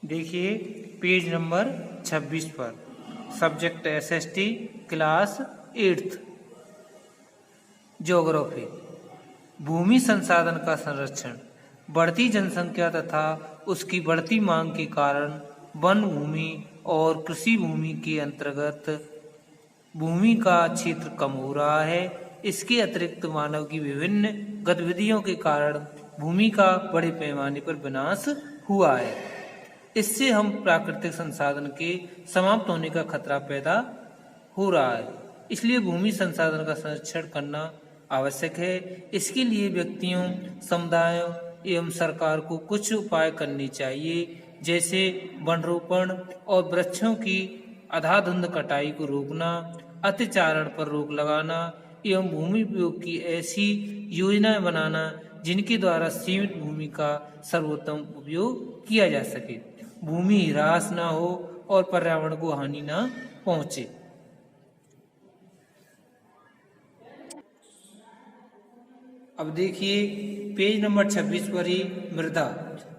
देखिए page number 26 पर subject SST class 8th geography. भूमि संसाधन का संरक्षण। बढ़ती जनसंख्या तथा उसकी बढ़ती मांग के कारण वन भूमि और कृषि भूमि के अंतर्गत भूमि का क्षेत्र कम हो रहा है। इसके अतिरिक्त मानव की विभिन्न गतिविधियों के कारण भूमि का बड़े पैमाने पर विनाश हुआ है। इससे हम प्राकृतिक संसाधन के समाप्त होने का खतरा पैदा हो रहा है। इसलिए भूमि संसाधन का संरक्षण करना आवश्यक है। इसके लिए व्यक्तियों, समुदायों एवं सरकार को कुछ उपाय करने चाहिए, जैसे वन रोपण और वृक्षों की अंधाधुंध कटाई को रोकना, अतिचारण पर रोक लगाना एवं भूमि उपयोग की ऐसी योजनाएं बनाना जिनके द्वारा सीमित भूमि का सर्वोत्तम उपयोग किया जा सके, भूमि ह्रास न हो और पर्यावरण को हानि न पहुंचे। अब देखिए पेज नंबर 26 पर ही मृदा।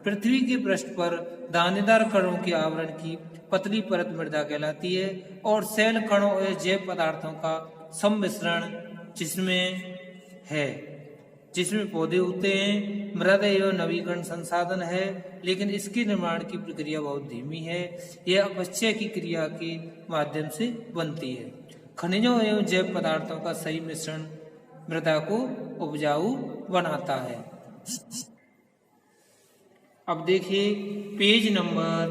पृथ्वी के पृष्ठ पर दानेदार कणों के आवरण की पतली परत मृदा कहलाती है और सेल कणों और जैव पदार्थों का सम्मिश्रण जिसमें पौधे होते हैं। मृदा एवं नवीकरण संसाधन है, लेकिन इसके निर्माण की प्रक्रिया बहुत धीमी है। यह अपचय की क्रिया के माध्यम से बनती है। खनिजों एवं जैव पदार्थों का सही मिश्रण मृदा को उपजाऊ बनाता है। अब देखिए पेज नंबर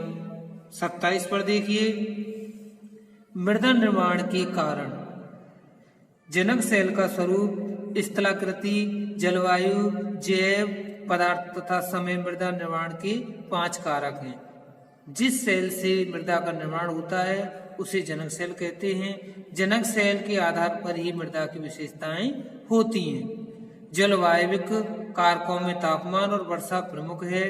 27 पर देखिए मृदा निर्माण के कारण। जनक सेल का स्वरूप, स्थलाकृति, जलवायु, जैव पदार्थ तथा समय मृदा निर्माण के 5 कारक हैं। जिस सेल से मृदा का निर्माण होता है उसे जनक सेल कहते हैं। जनक सेल के आधार पर ही मृदा की विशेषताएं होती हैं। जलवायविक कारकों में तापमान और वर्षा प्रमुख है।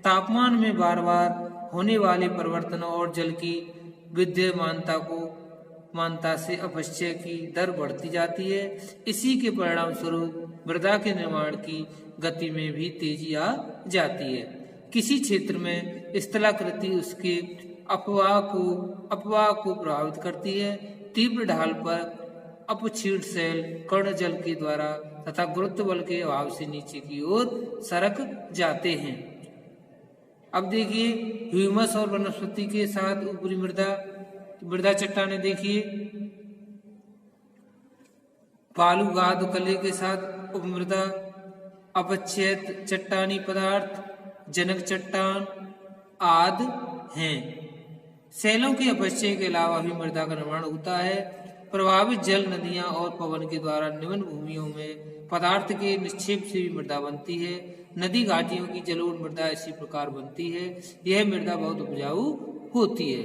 तापमान में बार बार होने वाले परिवर्तनों और जल की विद्यमानता से अपचय की दर बढ़ती जाती है। इसी के परिणाम स्वरूप मृदा के निर्माण की गति में भी तेजी आ जाती है। किसी क्षेत्र में स्थलाकृति उसके अपवाह को प्रभावित करती है। तीव्र ढाल पर अपक्षीण सेल कण जल के द्वारा तथा गुरुत्व बल के अभाव से नीचे की ओर सरक जाते हैं। अब देखिए ह्यूमस और वनस्पति के साथ ऊपरी मृदा चट्टाने देखिए। बालू गाद कले के साथ उपमृदा, अपक्षयित चट्टानी पदार्थ, जनक चट्टान आदि हैं। सेलों के अपक्षय के अलावा भी मृदा का निर्माण होता है। प्रभावित जल, नदियां और पवन के द्वारा निम्न भूमियों में पदार्थ के निक्षेप से भी मृदा बनती है। नदी घाटियों की जलोढ़ मृदा इसी प्रकार बनती है। यह मृदा बहुत उपजाऊ होती है।